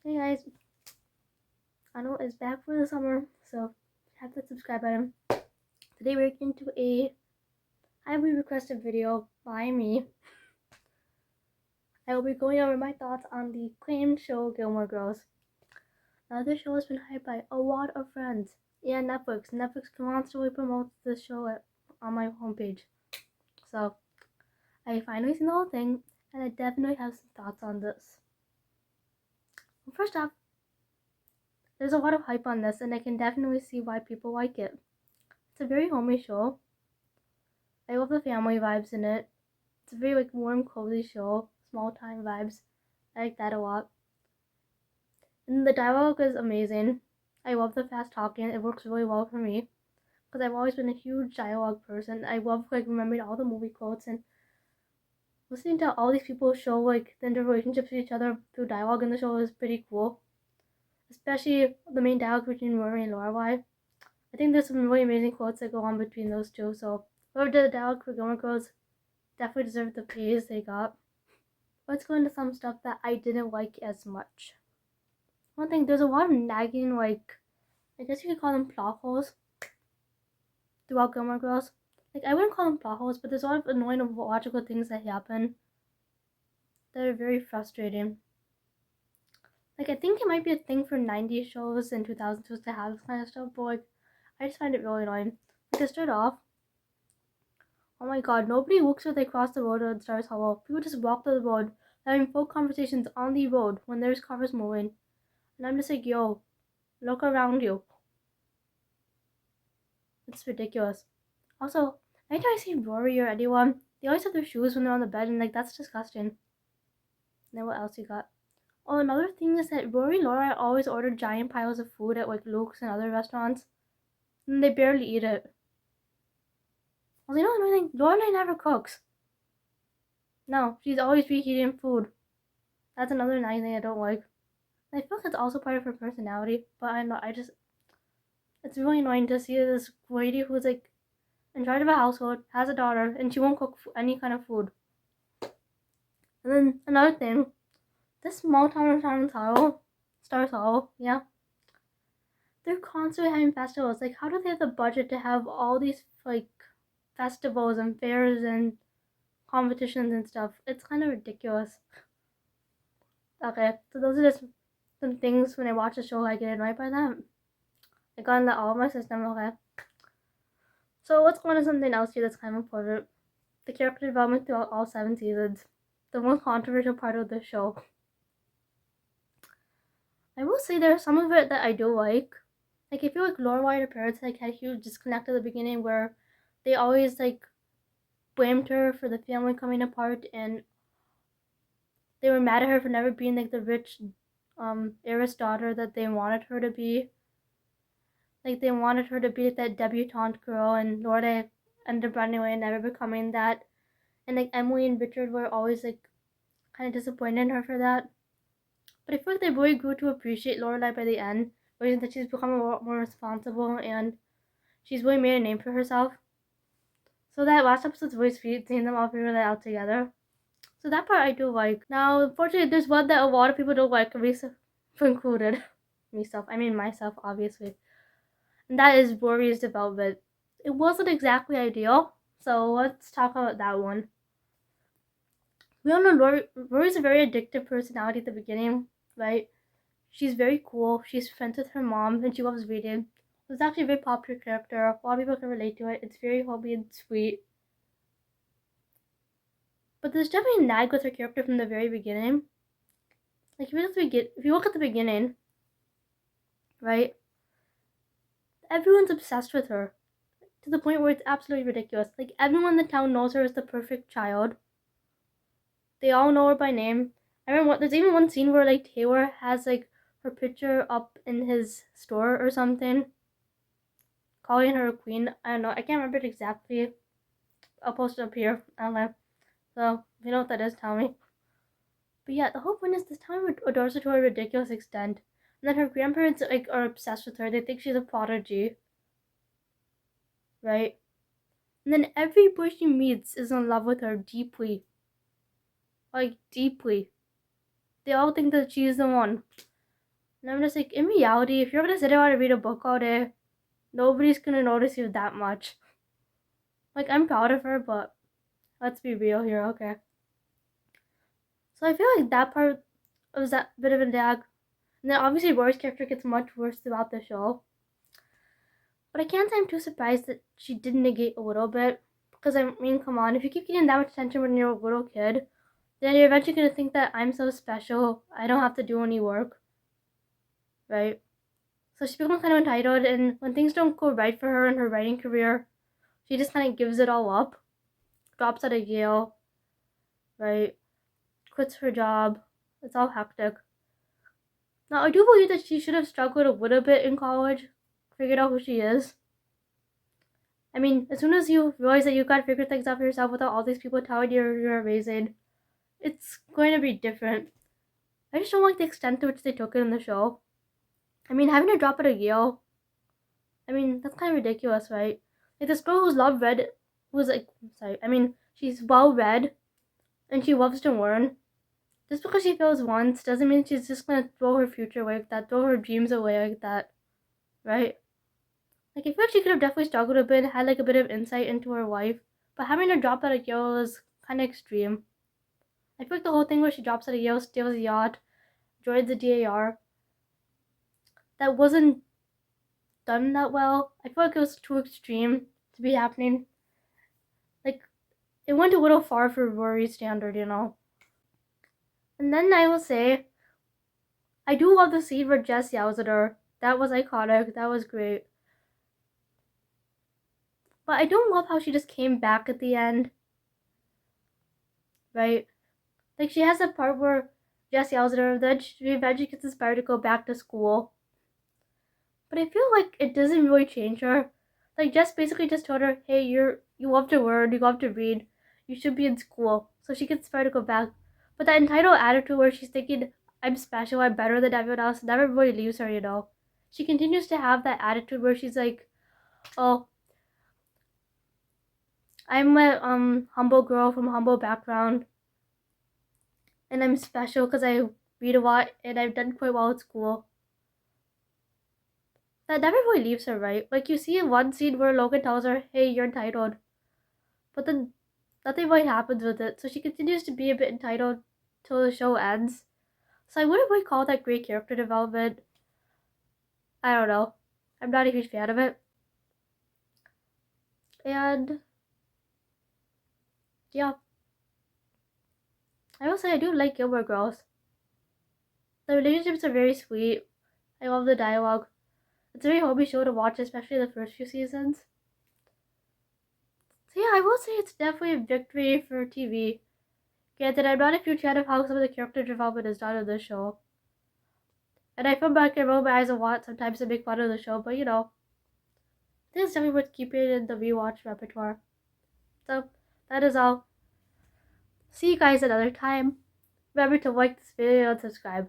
Hey guys, I know it's back for the summer, so hit the subscribe button. Today we're getting to a highly requested video by me. I will be going over my thoughts on the acclaimed show Gilmore Girls. Now this show has been hyped by a lot of friends and Netflix. Netflix constantly promotes this show on my homepage. So I finally seen the whole thing and I definitely have some thoughts on this. Well, first off, there's a lot of hype on this and I can definitely see why people like it. It's a very homey show. I love the family vibes in it. It's a very warm, cozy show. Small time vibes. I like that a lot. And the dialogue is amazing. I love the fast talking. It works really well for me because I've always been a huge dialogue person. I love remembering all the movie quotes and listening to all these people show their relationships with each other through dialogue in the show is pretty cool. Especially the main dialogue between Rory and Lorelai. I think there's some really amazing quotes that go on between those two. So whoever did the dialogue for Gilmore Girls definitely deserved the praise they got. Let's go into some stuff that I didn't like as much. One thing, there's a lot of nagging, I guess you could call them plot holes throughout Gilmore Girls. I wouldn't call them plot holes, but there's a lot of annoying logical things that happen that are very frustrating. I think it might be a thing for 90s shows and 2000s shows to have this kind of stuff, but I just find it really annoying. To start off, oh my god, nobody looks as they cross the road at Stars Hollow. People just walk to the road, having full conversations on the road when there's cars moving. And I'm just yo, look around you. It's ridiculous. Also, anytime I see Rory or anyone, they always have their shoes when they're on the bed, and that's disgusting. And then what else you got? Oh, another thing is that Rory and Laura always order giant piles of food at Luke's and other restaurants, and they barely eat it. Well, you know another thing? Laura never cooks. No, she's always reheating food. That's another nice thing I don't like. And I feel like it's also part of her personality, but I know it's really annoying to see this lady who's in charge of a household, has a daughter, and she won't cook any kind of food. And then another thing, this small town of Stars Hollow, yeah, they're constantly having festivals. How do they have the budget to have all these festivals and fairs and competitions and stuff? It's kind of ridiculous. Okay, so those are just some things when I watch a show I get annoyed by them. I got into all of my system, okay. So let's go on to something else here that's kind of important. The character development throughout all 7 seasons. The most controversial part of the show. I will say there's some of it that I do like. I feel like Lorelai and her parents had a huge disconnect at the beginning where they always blamed her for the family coming apart and they were mad at her for never being the rich heiress daughter that they wanted her to be. They wanted her to be that debutante girl, and Lorelai ended up running away and never becoming that. And Emily and Richard were always kind of disappointed in her for that. But I feel like they really grew to appreciate Lorelai by the end, realizing that she's become a lot more responsible and she's really made a name for herself. So that last episode's really sweet, seeing them all figure that out together. So that part I do like. Now, unfortunately, there's one that a lot of people don't like, myself included. Myself, obviously. And that is Rory's development. It wasn't exactly ideal, so let's talk about that one. We all know Rory's a very addictive personality at the beginning, right? She's very cool. She's friends with her mom, and she loves reading. It's actually a very popular character. A lot of people can relate to it. It's very homey and sweet. But there's definitely a nag with her character from the very beginning. If you look at the beginning, right? Everyone's obsessed with her to the point where it's absolutely ridiculous. Everyone in the town knows her as the perfect child. They all know her by name. I remember there's even one scene where Taylor has her picture up in his store or something, calling her a queen. I don't know. I can't remember it exactly. I'll post it up here. I don't know. So if you know what that is, tell me. But yeah, the whole point is this town adores her to a ridiculous extent. And then her grandparents are obsessed with her. They think she's a prodigy. Right? And then every boy she meets is in love with her deeply. Deeply. They all think that she's the one. And I'm just like, in reality, if you're gonna sit down and read a book all day, nobody's gonna notice you that much. Like, I'm proud of her, but let's be real here, okay? So I feel like that part was that bit of a drag. And then obviously Rory's character gets much worse throughout the show. But I can't say I'm too surprised that she did negate a little bit. Because I mean, come on, if you keep getting that much attention when you're a little kid, then you're eventually gonna think that I'm so special, I don't have to do any work. Right? So she becomes kind of entitled, and when things don't go right for her in her writing career, she just kind of gives it all up. Drops out of Yale, right? Quits her job. It's all hectic. Now, I do believe that she should have struggled a little bit in college, figured out who she is. I mean, as soon as you realize that you gotta figure things out for yourself without all these people telling you you're amazing, it's going to be different. I just don't like the extent to which they took it in the show. I mean, having to drop out of Yale, I mean, that's kind of ridiculous, right? Like, this girl who's like, sorry, I mean, she's well read, and she loves to learn. Just because she fails once doesn't mean she's just gonna throw her future away like that, throw her dreams away like that, right? Like, I feel like she could have definitely struggled a bit, had like a bit of insight into her life, but having her drop out of Yale is kind of extreme. I feel like the whole thing where she drops out of Yale, steals a yacht, joins the DAR, that wasn't done that well. I feel like it was too extreme to be happening. Like, it went a little far for Rory's standard, you know? And then I will say, I do love the scene where Jess yells at her. That was iconic. That was great. But I don't love how she just came back at the end. Right? Like, she has a part where Jess yells at her, then she eventually gets inspired to go back to school. But I feel like it doesn't really change her. Like, Jess basically just told her, hey, you love to learn, you love to read, you should be in school. So she gets inspired to go back. But that entitled attitude where she's thinking, I'm special, I'm better than everyone else, never really leaves her, you know? She continues to have that attitude where she's like, oh, I'm a humble girl from a humble background, and I'm special because I read a lot and I've done quite well at school. That never really leaves her, right? Like, you see in one scene where Logan tells her, hey, you're entitled, but then nothing really happens with it, so she continues to be a bit entitled till the show ends. So I wouldn't really call that great character development. I don't know. I'm not a huge fan of it. And yeah, I will say I do like Gilmore Girls. The relationships are very sweet. I love the dialogue. It's a very homey show to watch, especially the first few seasons. So yeah, I will say it's definitely a victory for TV. Granted, I'm not a huge fan of how some of the character development is done in this show. And I feel like I roll my eyes a lot sometimes to make fun of the show, but you know, I think it's definitely worth keeping in the rewatch repertoire. So, that is all. See you guys another time. Remember to like this video and subscribe.